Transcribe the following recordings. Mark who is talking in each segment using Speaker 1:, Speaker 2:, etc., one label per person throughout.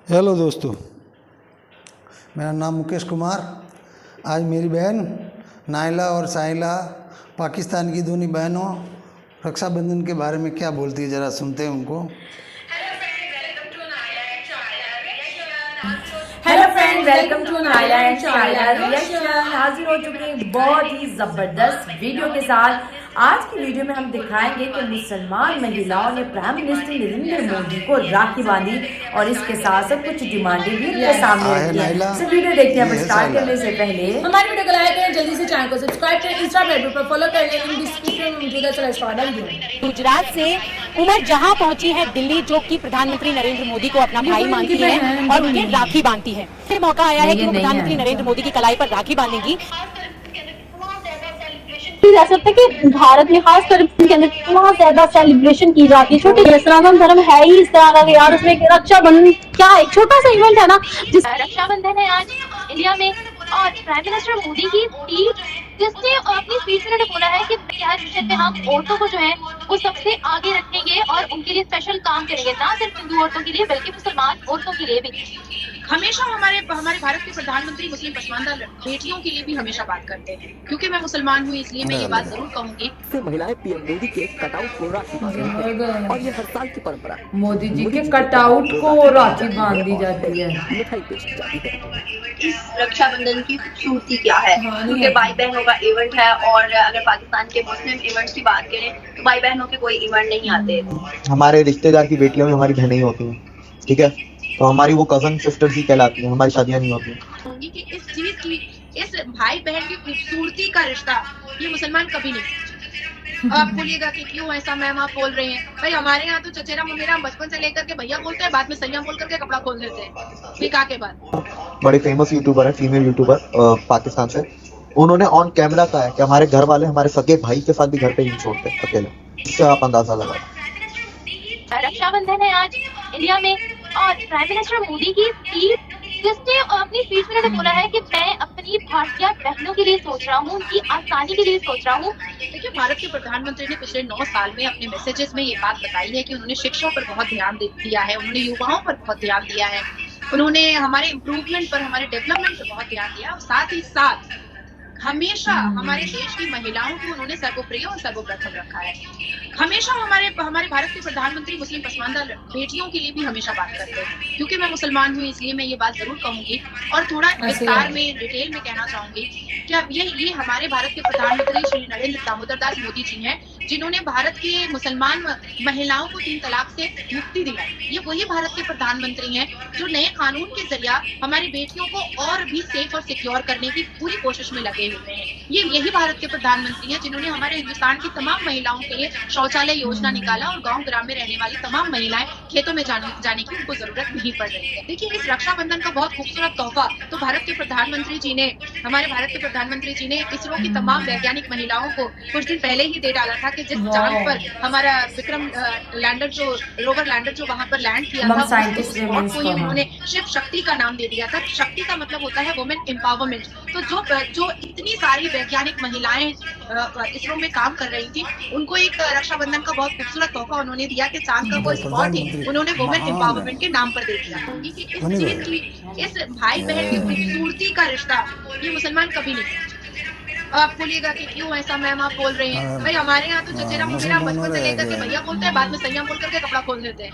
Speaker 1: Hello दोस्तों, मेरा नाम मुकेश कुमार। आज मेरी बहन नाइला और साइला पाकिस्तान की दोनों बहनों रक्षाबंधन के बारे में क्या बोलती है, ज़रा सुनते हैं उनको।
Speaker 2: Hello friend, welcome to Naila and Shaila reaction. हाजिर हो चुके हैं बहुत ही जबरदस्त वीडियो के साथ। आज की वीडियो में हम दिखाएंगे कि मुसलमान महिलाओं ने प्राइम मिनिस्टर नरेंद्र मोदी को राखी बांधी और इसके साथ साथ कुछ डिमांडें भी उनके सामने रखी हैं। तो वीडियो देखते हैं। हम स्टार्ट करने से पहले
Speaker 3: हमारी वीडियो को लाइक करें, जल्दी से चैनल को सब्सक्राइब करें, इंस्टाग्राम पर फॉलो कर लें। इन डिस्क्रिप्शन में मौजूद है। चलो स्टार्ट करें।
Speaker 4: गुजरात से उमर जहां पहुंची है दिल्ली, जो कि प्रधानमंत्री नरेंद्र मोदी को अपना भाई मानती है और उनके राखी बांधती है। फिर मौका आया है कि वो प्रधानमंत्री नरेंद्र मोदी की कलाई पर राखी बांधेगी।
Speaker 5: जा सकता है कि भारत में खास कर के अंदर इतना ज्यादा सेलिब्रेशन की जाती है। छोटे सनातन धर्म है ही इस तरह का यार, उसमें रक्षाबंधन क्या एक छोटा सा इवेंट है ना। जिस
Speaker 6: रक्षाबंधन है आज इंडिया में और प्राइम मिनिस्टर मोदी की स्पीच, जिसने अपनी स्पीच में बोला है कि हर विषय पे हम औरतों को जो है वो सबसे आगे रखेंगे और उनके लिए स्पेशल काम करेंगे, ना सिर्फ हिंदू औरतों के लिए बल्कि मुसलमान औरतों के लिए भी।
Speaker 7: हमेशा हमारे भारत के प्रधानमंत्री मुस्लिम पसमानदा बेटियों के लिए भी हमेशा बात करते हैं। क्योंकि मैं मुसलमान हूँ इसलिए मैं ये बात जरूर कहूंगी
Speaker 8: कि महिलाएं पीएम मोदी के कटआउट को राखी बांधती हैं और ये हर साल की परंपरा।
Speaker 2: मोदी जी के कटआउट को राखी बांध दी जाती है,
Speaker 8: मिठाई पेश की जाती है।
Speaker 6: इस रक्षाबंधन की खूबसूरती क्या है? क्योंकि भाई बहनों का इवेंट है और अगर पाकिस्तान के मुस्लिम इवेंट्स की बात करें तो भाई बहनों के कोई इवेंट नहीं आते।
Speaker 9: हमारे रिश्तेदार की बेटियां भी हमारी बहनें ही होती हैं, ठीक है, तो हमारी वो कजन सिस्टर्स ही कहलाती हैं, हमारी शादियां नहीं होती।
Speaker 7: कि इस चीज की, इस भाई बहन की खूबसूरती का रिश्ता ये मुसलमान कभी नहीं। आप बोलिएगा कि क्यों ऐसा मैम आप बोल रहे हैं? भाई हमारे यहाँ तो चचेरा ममेरा बचपन से लेकर के भैया बोलते हैं, बाद में सैया बोल करके कपड़ा खोल देते हैं निकाह के बाद।
Speaker 9: बड़े फेमस यूट्यूबर है, फीमेल यूट्यूबर पाकिस्तान से, उन्होंने ऑन कैमरा कहा है कि हमारे घर वाले हमारे सगे भाई के साथ भी घर पे नहीं छोड़ते अकेले। इससे आप अंदाजा लगा।
Speaker 6: रक्षाबंधन है आज इंडिया में और प्राइम मिनिस्टर मोदी की स्पीच, जिसने अपनी स्पीच में बोला है कि मैं अपनी भारतीय बहनों के लिए सोच रहा हूँ, उनकी आसानी के लिए सोच रहा हूँ।
Speaker 7: देखिए, भारत के प्रधानमंत्री ने पिछले 9 साल में अपने मैसेजेस में ये बात बताई है कि उन्होंने शिक्षा पर बहुत ध्यान दिया है, उन्होंने युवाओं पर बहुत ध्यान दिया है, उन्होंने हमारे इम्प्रूवमेंट पर, हमारे डेवलपमेंट पर बहुत ध्यान दिया और साथ ही साथ हमेशा हमारे देश की महिलाओं को उन्होंने सर्वप्रिय और सर्वप्रथम रखा है। हमेशा हमारे भारत के प्रधानमंत्री मुस्लिम पसमानदा बेटियों के लिए भी हमेशा बात करते हैं। क्योंकि मैं मुसलमान हूँ इसलिए मैं ये बात जरूर कहूंगी और थोड़ा विस्तार में डिटेल में कहना चाहूंगी कि अब ये हमारे भारत के प्रधानमंत्री श्री नरेंद्र दामोदर दास मोदी जी हैं, जिन्होंने भारत के मुसलमान महिलाओं को 3 तलाक से मुक्ति दिलाई। ये वही भारत के प्रधानमंत्री हैं जो नए कानून के जरिए हमारी बेटियों को और भी सेफ और सिक्योर करने की पूरी कोशिश में लगे हुए हैं। यही भारत के प्रधानमंत्री हैं जिन्होंने हमारे हिंदुस्तान की तमाम महिलाओं के लिए शौचालय योजना निकाला और गाँव ग्राम में रहने वाली तमाम महिलाएं खेतों में जाने की उनको जरूरत नहीं पड़ रही है। देखिए, इस रक्षाबंधन का बहुत खूबसूरत तोहफा तो भारत के प्रधानमंत्री जी ने, हमारे भारत के प्रधानमंत्री जी ने इसरो की तमाम वैज्ञानिक महिलाओं को कुछ दिन पहले ही दे डाला था कि जिस चांद पर हमारा विक्रम लैंडर जो रोवर लैंडर जो वहां पर लैंड किया था, उसको ही उन्होंने शिव शक्ति का नाम दे दिया था। शक्ति का मतलब होता है वुमेन एम्पावरमेंट। तो जो इतनी सारी वैज्ञानिक महिलाएं इसरो में काम कर रही थी, उनको एक रक्षाबंधन का बहुत खूबसूरत तोहफा उन्होंने दिया कि चांद का कोई स्पॉट ही उन्होंने वुमेन एम्पावरमेंट के नाम पर दे दिया। कि इस चीज की, इस भाई बहन की खूबसूरती का रिश्ता ये मुसलमान कभी नहीं। आप बोलिएगा कि क्यों ऐसा मैम आप बोल रहे हैं? भाई हमारे यहाँ तो चचेरा ममेरा बचपन से लेकर के भैया बोलते हैं, बाद में सैया बोल करके कपड़ा खोल देते हैं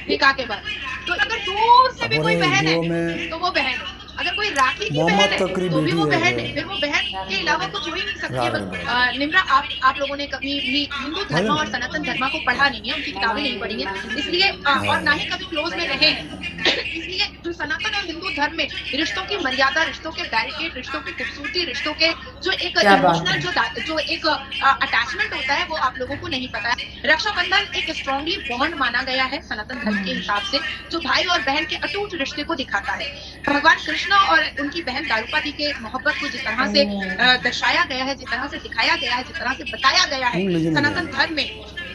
Speaker 7: निकाह के बाद। तो अगर दूर से भी कोई बहन है तो वो बहन है, अगर कोई राखी की बहन है तो भी वो बहन है, फिर वो बहन के अलावा कुछ हो ही नहीं सकती। निम्रा, आप लोगों ने कभी भी हिंदू धर्म और सनातन धर्म को पढ़ा नहीं है, उनकी किताबें नहीं पढ़ी है इसलिए, और ना ही कभी क्लोज में रहे हैं। इसलिए जो सनातन और हिंदू धर्म में रिश्तों की मर्यादा, रिश्तों के बैरिकेड, रिश्तों की खूबसूरती, रिश्तों के जो एक इमोशनल जो एक अटैचमेंट होता है वो आप लोगों को नहीं पता है। रक्षाबंधन एक स्ट्रॉन्गली बॉन्ड माना गया है सनातन धर्म के हिसाब से, जो भाई और बहन के अटूट रिश्ते को दिखाता है। भगवान कृष्ण और उनकी बहन दारूपादी के मोहब्बत को जिस तरह से दर्शाया गया है, जिस तरह से दिखाया गया है, जिस तरह से बताया गया है सनातन धर्म में,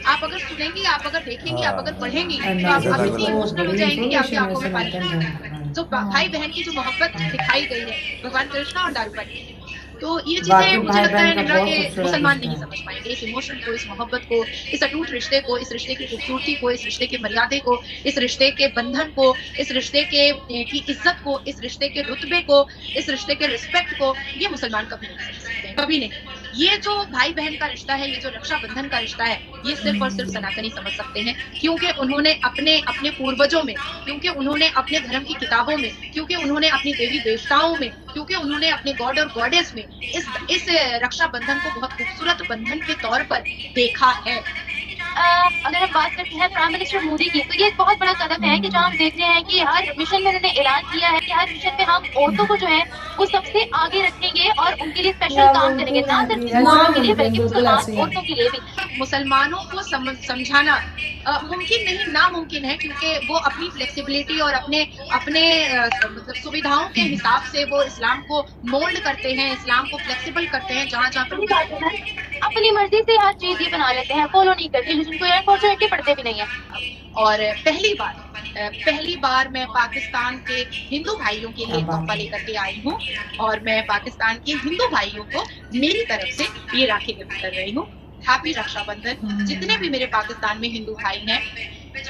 Speaker 7: आप अगर सुनेंगी, आप अगर देखेंगी, आप अगर पढ़ेंगी तो आप इतनी इमोशनल हो जाएंगी कि आपकी आंखों में पानी। जो भाई बहन की जो मोहब्बत दिखाई गई है भगवान कृष्ण और दारूपादी, तो ये
Speaker 2: बाकी
Speaker 7: चीजें मुझे
Speaker 2: भाई
Speaker 7: लगता है
Speaker 2: बहन का
Speaker 7: निम्रा
Speaker 2: बहुत
Speaker 7: के
Speaker 2: खूबसूरत
Speaker 7: मुसलमान
Speaker 2: रिश्ता
Speaker 7: नहीं
Speaker 2: है।
Speaker 7: समझ पाएंगे इस इमोशन को, इस मोहब्बत को, इस अटूट रिश्ते को, इस रिश्ते की खूबसूरती को, इस रिश्ते के मर्यादे को, इस रिश्ते के बंधन को, इस रिश्ते के की इज्जत को, इस रिश्ते के रुतबे को, इस रिश्ते के रिस्पेक्ट को ये मुसलमान कभी नहीं समझ सकते हैं, कभी नहीं। ये जो भाई बहन का रिश्ता है, ये जो रक्षाबंधन का रिश्ता है, ये सिर्फ और सिर्फ सनातनी समझ सकते हैं, क्योंकि उन्होंने अपने अपने पूर्वजों में, क्योंकि उन्होंने अपने धर्म की किताबों में, क्योंकि उन्होंने अपनी देवी देवताओं में, क्योंकि उन्होंने अपने गॉड और गॉडेस में इस रक्षाबंधन को बहुत खूबसूरत बंधन के तौर पर देखा है।
Speaker 6: अगर हम बात करते हैं प्राइम मिनिस्टर मोदी की, तो ये एक बहुत बड़ा कदम है कि जो हम देख रहे हैं कि हर मिशन में उन्होंने ऐलान किया है कि हर मिशन में हम औरतों को जो है वो सबसे आगे रखेंगे और उनके लिए स्पेशल काम करेंगे, ना सिर्फ मुसलमानों के लिए बल्कि मुसलमान औरतों के लिए भी।
Speaker 7: मुसलमानों को समझाना मुमकिन नहीं, नामुमकिन है, क्योंकि वो अपनी फ्लेक्सिबिलिटी और अपने अपने मतलब सुविधाओं के हिसाब से वो इस्लाम को मोल्ड करते हैं, इस्लाम को फ्लेक्सिबल करते हैं जहाँ जहाँ पर
Speaker 6: अपनी मर्जी से हर चीज ये बना लेते हैं, फॉलो नहीं करते, जिनको अनफॉर्चुनेटली पढ़ते भी नहीं है।
Speaker 7: और पहली बार मैं पाकिस्तान के हिंदू भाइयों के लिए तोहफा लेकर के आई हूँ और मैं पाकिस्तान के हिंदू भाइयों को मेरी तरफ से ये राखी गिफ्ट कर रही हूँ। हैप्पी रक्षाबंधन। जितने भी मेरे पाकिस्तान में हिंदू भाई हैं,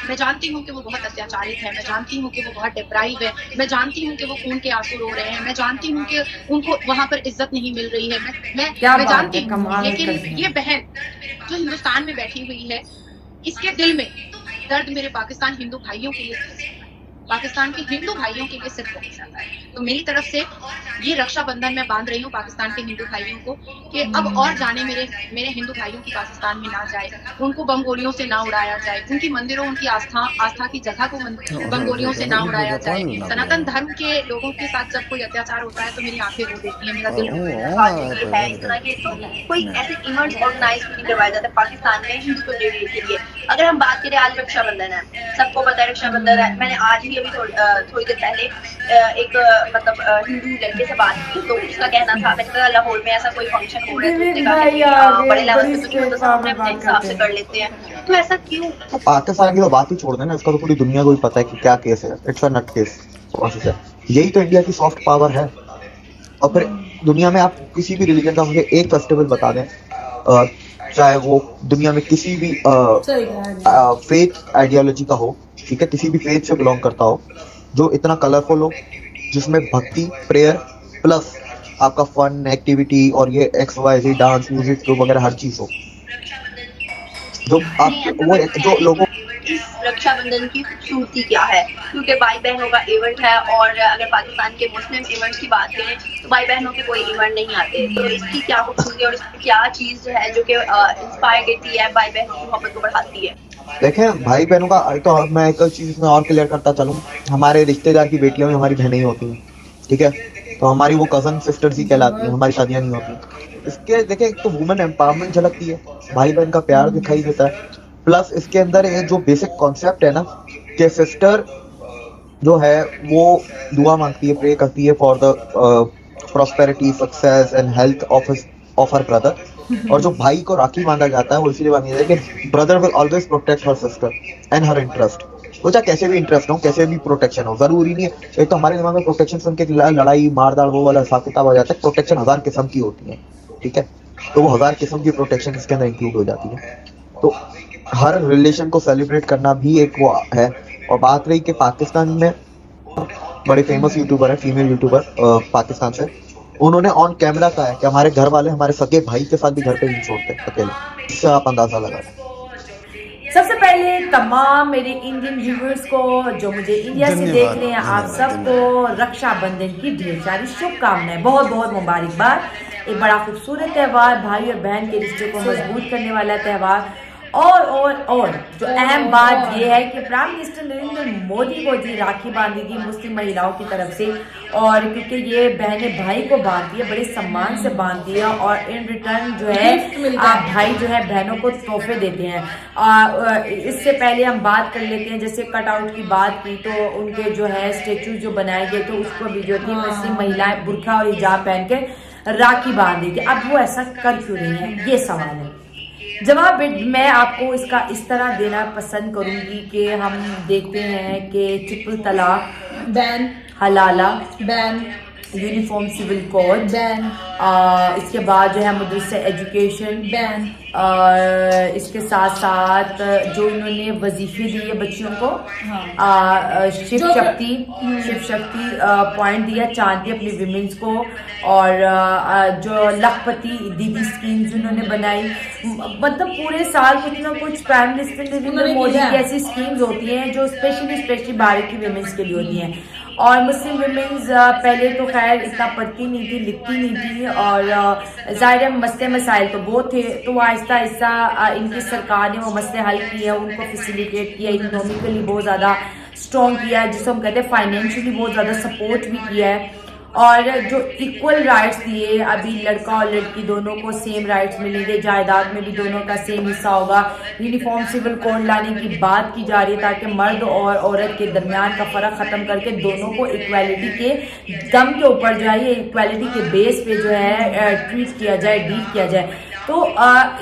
Speaker 7: मैं जानती हूँ कि वो बहुत अत्याचारित है, मैं जानती हूँ कि वो बहुत डिप्राइव है, मैं जानती हूँ कि वो खून के आंसू रो रहे हैं, मैं जानती हूँ कि उनको वहाँ पर इज्जत नहीं मिल रही है, मैं जानती हूँ। लेकिन ये बहन जो हिंदुस्तान में बैठी हुई है, इसके दिल में दर्द मेरे पाकिस्तान हिंदू भाइयों के लिए, पाकिस्तान के हिंदू भाइयों के लिए सिर्फ बहुत ज्यादा है। तो मेरी तरफ से ये रक्षाबंधन मैं बांध रही हूँ पाकिस्तान के हिंदू भाइयों को कि अब और जाने मेरे हिंदू भाइयों की पाकिस्तान में ना जाए, उनको बम गोलियों से ना उड़ाया जाए, उनकी मंदिरों, उनकी आस्था की जगह को बम गोलियों से ना उड़ाया जाए। सनातन धर्म के लोगों के साथ जब कोई अत्याचार होता है तो मेरी आंखें रो देती है, मेरा दिल
Speaker 10: है इस तरह के, तो कोई ऐसे इवेंट्स ऑर्गेनाइज नहीं करवाए जाते पाकिस्तान में हिंदू कम्युनिटी के लिए। अगर हम बात करें, आज रक्षाबंधन है, सबको पता है रक्षाबंधन है। मैंने आज भी अभी थोड़ी देर पहले एक मतलब हिंदू लड़के से बात की, तो उसका कहना था, मैंने कहा लाहौर में ऐसा कोई फंक्शन हो रहा है तो उसने कहा बड़े लेवल पे तो नहीं होता, सब अपने हिसाब से कर लेते हैं, तो ऐसा क्यों?
Speaker 9: पाकिस्तान की तो बात ही छोड़ देना, इसका तो पूरी दुनिया को भी पता है कि क्या केस है। It's a nut case. यही तो इंडिया की सॉफ्ट पावर है। और फिर दुनिया में आप किसी भी रिलीजन का मुझे एक फेस्टिवल बता दें, चाहे वो दुनिया में किसी भी फेथ आइडियोलॉजी का हो, ठीक है, किसी भी फेथ से बिलोंग करता हो, जो इतना कलरफुल हो, जिसमें भक्ति, प्रेयर प्लस आपका फन एक्टिविटी और ये XYZ डांस म्यूजिक वगैरह हर चीज हो, जो आप वो जो लोगों
Speaker 10: इस रक्षाबंधन की खूबसूरती क्या है? क्योंकि भाई बहनों का इवेंट है, और अगर पाकिस्तान के मुस्लिम इवेंट्स की बात करें तो भाई बहनों के कोई इवेंट नहीं आते, तो इसकी क्या खूबसूरती और इसकी क्या चीज है जो कि इंस्पायर देती है, भाई बहनों की मोहब्बत को बढ़ाती है?
Speaker 9: देखें, भाई बहनों का तो मैं एक चीज में और क्लियर करता चलूं, हमारे रिश्तेदार की बेटियां में हमारी बहनें ही होती हैं, ठीक है, तो हमारी वो कजन सिस्टर्स ही कहलाती हैं, हमारी शादियां नहीं होती। इसके देखें, एक तो वुमेन एम्पावरमेंट झलकती है, भाई बहन का प्यार दिखाई देता है, प्लस इसके अंदर ये जो बेसिक कॉन्सेप्ट है ना कि सिस्टर जो है वो दुआ मांगती है, प्रे करती है for the prosperity, success and health of her brother, और जो भाई को राखी बांधा जाता है वो इसलिए बांधी जाती है कि brother will always protect her sister and her interest. वो चाहे कैसे भी इंटरेस्ट हो, कैसे भी प्रोटेक्शन हो, जरूरी नहीं है। एक तो हमारे दिमाग में प्रोटेक्शन सुन के लड़ाई मारदार वो वाला हिसाब किताब हो जाता है। प्रोटेक्शन 1000 किस्म की होती है, ठीक है, तो वो 1000 किस्म की प्रोटेक्शन इसके अंदर इंक्लूड हो जाती है। तो हर रिलेशन को सेलिब्रेट करना भी एक वो है। और बात रही कि पाकिस्तान में बड़े फेमस यूट्यूबर है, फीमेल यूट्यूबर पाकिस्तान से, उन्होंने ऑन कैमरा कहा है कि हमारे घर वाले हमारे सगे भाई के साथ भी घर पे नहीं छोड़ते अकेले। इससे आप अंदाजा लगा।
Speaker 2: सबसे पहले तमाम मेरे इंडियन व्यूअर्स को जो मुझे इंडिया से देख रहे हैं, आप सबको रक्षाबंधन की ढेर सारी शुभकामनाएं, बहुत बहुत मुबारकबाद। एक बड़ा खूबसूरत त्यौहार, भाई और बहन के रिश्ते को मजबूत करने वाला त्यौहार। और जो अहम बात यह है कि प्राइम मिनिस्टर नरेंद्र मोदी को जी राखी बांधी गई मुस्लिम महिलाओं की तरफ से, और क्योंकि ये बहनें भाई को बांधती है, बड़े सम्मान से बांधती है, और इन रिटर्न जो है भाई जो है बहनों को तोहफे देते हैं। इससे पहले हम बात कर लेते हैं, जैसे कटआउट की बात की तो उनके जो है स्टेचू जो बनाए गए थे, उसको भी जो थी मुस्लिम महिलाएं बुर्का और हिजाब पहन के राखी बांध दी थी। अब वो ऐसा कर क्यों रही है, ये सवाल है। जवाब मैं आपको इसका इस तरह देना पसंद करूंगी कि हम देखते हैं कि ट्रिपल तलाक बैन, हलाला ban, uniform civil code
Speaker 3: ban,
Speaker 2: इसके बाद जो है मदरसा एजुकेशन
Speaker 3: बैन,
Speaker 2: और इसके साथ साथ जो इन्होंने वजीफे दिए बच्चियों को, शिव शक्ति पॉइंट दिया, चांदी अपनी विमेंस को, और जो लखपति दीदी स्कीम्स उन्होंने बनाई। मतलब पूरे साल कुछ ना कुछ प्राइम मिनिस्टर नरेंद्र मोदी की ऐसी स्कीम्स होती हैं जो स्पेशली भारत की विमेंस के लिए होती हैं। और मुस्लिम विमेंस पहले तो खैर इतना पढ़ती नहीं थी, लिखती नहीं थी, और ज़ाहिर मसले मसाइल तो बहुत थे, तो आहिस्ता आहिस्ता इनकी सरकार ने वो मसले हल किए, उनको फैसिलिटेट किया, इकोनॉमिकली बहुत ज़्यादा स्ट्रॉन्ग किया है, जिसको हम कहते हैं फाइनेंशियली बहुत ज़्यादा सपोर्ट भी किया है। और जो इक्वल राइट्स दिए, अभी लड़का और लड़की दोनों को सेम राइट्स मिलेंगे, जायदाद में भी दोनों का सेम हिस्सा होगा। यूनिफॉर्म सिविल कोड लाने की बात की जा रही है ताकि मर्द और औरत के दरमियान का फ़र्क ख़त्म करके दोनों को इक्वालिटी के दम के ऊपर जो है, ये इक्वालिटी के बेस पे जो है ट्रीट किया जाए, डील किया जाए। तो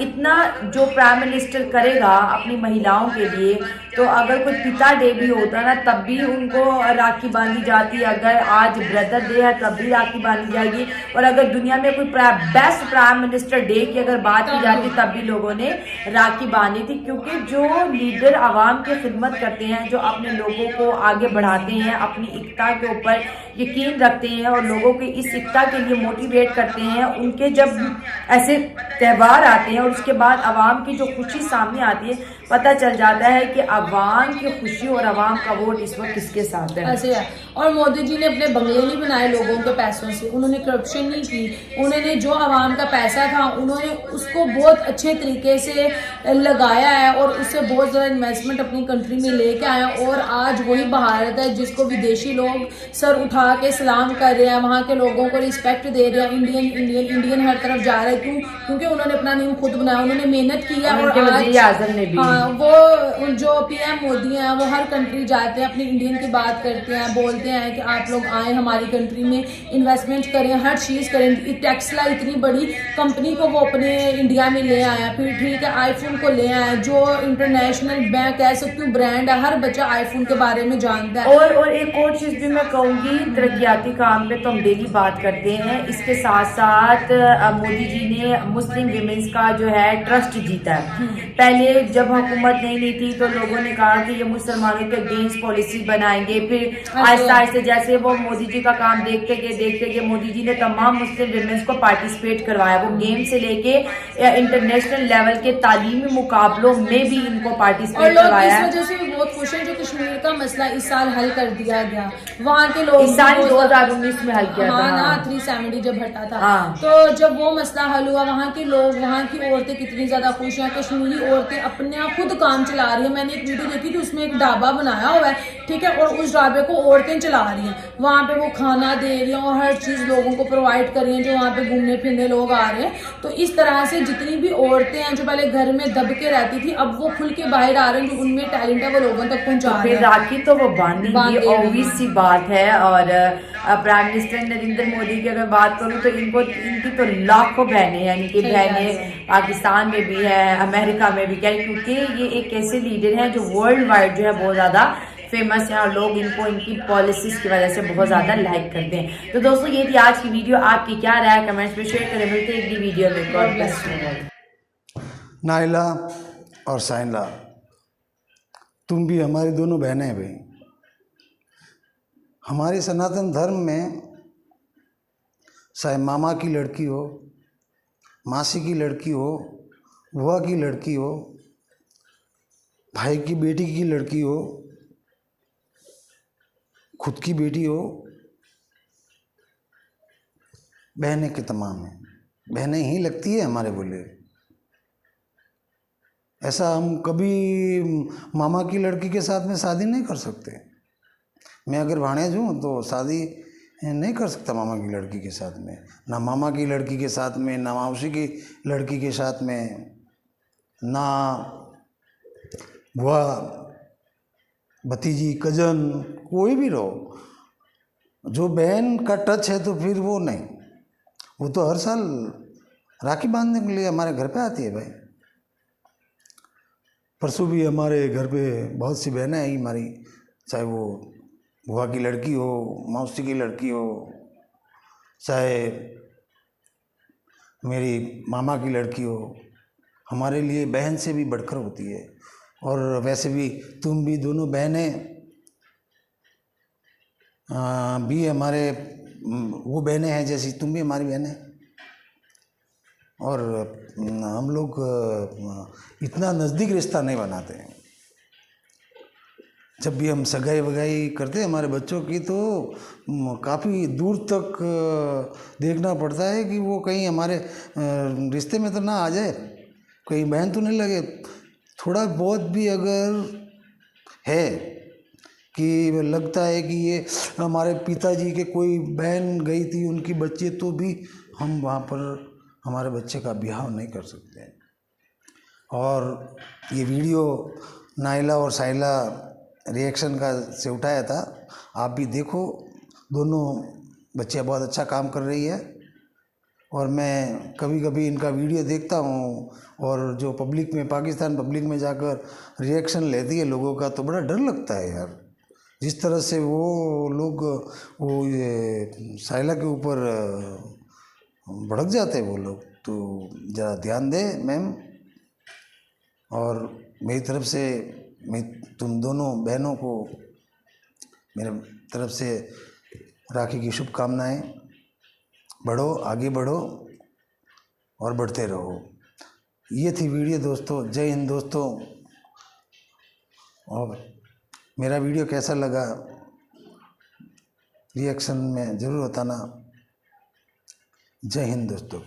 Speaker 2: इतना जो प्राइम मिनिस्टर करेगा अपनी महिलाओं के लिए, तो अगर कोई पिता डे भी होता ना तब भी उनको राखी बांधी जाती है, अगर आज ब्रदर डे है तब भी राखी बांधी जाएगी, और अगर दुनिया में कोई बेस्ट प्राइम मिनिस्टर डे की अगर बात की जाती तब भी लोगों ने राखी बांधी थी। क्योंकि जो लीडर आवाम की खिदमत करते हैं, जो अपने लोगों को आगे बढ़ाते हैं, अपनी एकता के ऊपर यकीन रखते हैं और लोगों की इस एकता के लिए मोटिवेट करते हैं, उनके जब ऐसे त्यौहार आते हैं और उसके बाद आवाम की जो खुशी सामने आती है, पता चल जाता है कि आवाम की खुशी और आवाम का वोट इस वक्त किसके साथ है।
Speaker 3: ऐसे है। और मोदी जी ने अपने बंगले नहीं बनाए लोगों के पैसों से, उन्होंने करप्शन नहीं की, उन्होंने जो आवाम का पैसा था उन्होंने उसको बहुत अच्छे तरीके से लगाया है और उससे बहुत ज़्यादा इन्वेस्टमेंट अपनी कंट्री में लेके आया। और आज वही भारत है जिसको विदेशी लोग सर उठा के सलाम कर रहे हैं, वहाँ के लोगों को रिस्पेक्ट दे रहे हैं, इंडियन इंडियन इंडियन हर तरफ जा रहा है। क्यों? क्योंकि उन्होंने अपना नेम खुद बनाया, उन्होंने मेहनत की है। और आज
Speaker 2: आज़म ने भी
Speaker 3: वो जो पीएम मोदी हैं वो हर कंट्री जाते हैं, अपनी इंडियन की बात करते हैं, बोलते हैं कि आप लोग आए हमारी कंट्री में इन्वेस्टमेंट करें, हर चीज़ करें। टेक्सला इतनी बड़ी कंपनी को वो अपने इंडिया में ले आया, फिर ठीक है आईफोन को ले आया, जो इंटरनेशनल बैंक कह सकती हूँ ब्रांड है, हर बच्चा आईफोन के बारे में जानता है।
Speaker 2: और एक और चीज़ भी मैं कहूँगी, तरक्याती काम पे तो हम डेली बात करते हैं, इसके साथ साथ मोदी जी ने मुस्लिम विमेंस का जो है ट्रस्ट जीता है। पहले जब हुकूमत नहीं थी तो लोगों ने कहा कि ये मुसलमानों के अगेंस्ट पॉलिसी बनाएंगे, फिर आहिस्ता आहिस्ता जैसे वो मोदी जी का काम देखते गए मोदी जी ने तमाम मुस्लिम विमेंस को पार्टिसिपेट करवाया। वो गेम से लेके इंटरनेशनल लेवल के तालीमी मुकाबलों में भी इनको पार्टिसिपेट करवाया है।
Speaker 3: इस वजह से भी बहुत खुश हैं जो कश्मीर का मसला इस साल हल कर दिया गया। वहाँ के लोग
Speaker 2: इस साल 2019 में हल किया था
Speaker 3: ना 370 जब हटा था, तो जब वो मसला हल हुआ, वहाँ के लोग, वहाँ की औरतें कितनी ज्यादा खुश हैं। कश्मीरी औरतें अपने आप खुद काम चला रही है। मैंने एक वीडियो देखी थी, उसमें एक ढाबा बनाया हुआ है, ठीक है, और उस ढाबे को औरतें चला रही हैं, वहाँ पे वो खाना दे रही हैं और हर चीज लोगों को प्रोवाइड कर रही हैं जो वहाँ पे घूमने फिरने लोग आ रहे हैं। तो इस तरह से जितनी भी औरतें हैं जो पहले घर में दब के रहती थी, अब वो खुल के बाहर आ रही हैं, जो उनमें टैलेंट है वो लोगों तक पहुँचा रहे हैं।
Speaker 2: राखी तो वो बांधेंगी, ऑब्वियस सी बात है। और प्राइम मिनिस्टर नरेंद्र मोदी की अगर बात करूँ तो इनकी तो लाखों बहनें, यानी कि बहनें पाकिस्तान में भी है, अमेरिका में भी, क्या, क्योंकि ये एक ऐसे लीडर हैं जो वर्ल्ड वाइड जो है बहुत ज़्यादा फेमस है और लोग इनको इनकी पॉलिसीज की वजह से बहुत ज़्यादा लाइक करते हैं। तो दोस्तों ये थी आज की वीडियो, आपकी क्या राय है कमेंट्स में शेयर करें। मिलते हैं अगली वीडियो में। God bless you.
Speaker 1: नाइला और साइला, तुम भी हमारी दोनों बहनें हैं भाई। हमारे सनातन धर्म में चाहे मामा की लड़की हो, मासी की लड़की हो, बुआ की लड़की हो, भाई की बेटी की लड़की हो, खुद की बेटी हो, बहनें के तमाम हैं, बहनें ही लगती है हमारे बोले। ऐसा हम कभी मामा की लड़की के साथ में शादी नहीं कर सकते। मैं अगर भाणेज हूँ तो शादी नहीं कर सकता मामा की लड़की के साथ में, ना मामा की लड़की के साथ में, ना मौसी की लड़की के साथ में, ना बुआ, भतीजी, कजन, कोई भी रहो। जो बहन का टच है तो फिर वो नहीं, वो तो हर साल राखी बांधने के लिए हमारे घर पे आती है भाई। परसों भी हमारे घर पे बहुत सी बहनें आई हमारी, चाहे वो बुआ की लड़की हो, मौसी की लड़की हो, चाहे मेरी मामा की लड़की हो, हमारे लिए बहन से भी बढ़कर होती है। और वैसे भी तुम भी दोनों बहनें भी हमारे वो बहनें हैं जैसी तुम भी हमारी बहनें। और हम लोग इतना नज़दीक रिश्ता नहीं बनाते हैं। जब भी हम सगाई वगाई करते हैं हमारे बच्चों की तो काफ़ी दूर तक देखना पड़ता है कि वो कहीं हमारे रिश्ते में तो ना आ जाए, कहीं बहन तो नहीं लगे। थोड़ा बहुत भी अगर है कि लगता है कि ये हमारे पिताजी के कोई बहन गई थी उनकी बच्ची, तो भी हम वहाँ पर हमारे बच्चे का ब्याह नहीं कर सकते हैं। और ये वीडियो नाइला और साइला रिएक्शन का से उठाया था, आप भी देखो। दोनों बच्चियाँ बहुत अच्छा काम कर रही है और मैं कभी कभी इनका वीडियो देखता हूँ। और जो पब्लिक में, पाकिस्तान पब्लिक में जाकर रिएक्शन लेती है लोगों का, तो बड़ा डर लगता है यार। जिस तरह से वो लोग वो ये साइला के ऊपर भड़क जाते हैं वो लोग, तो ज़रा ध्यान दे मैम। और मेरी तरफ से मैं तुम दोनों बहनों को मेरे तरफ से राखी की शुभकामनाएं। बढ़ो, आगे बढ़ो और बढ़ते रहो। ये थी वीडियो दोस्तों। जय हिंद दोस्तों। और मेरा वीडियो कैसा लगा रिएक्शन में ज़रूर बताना। जय हिंद दोस्तों।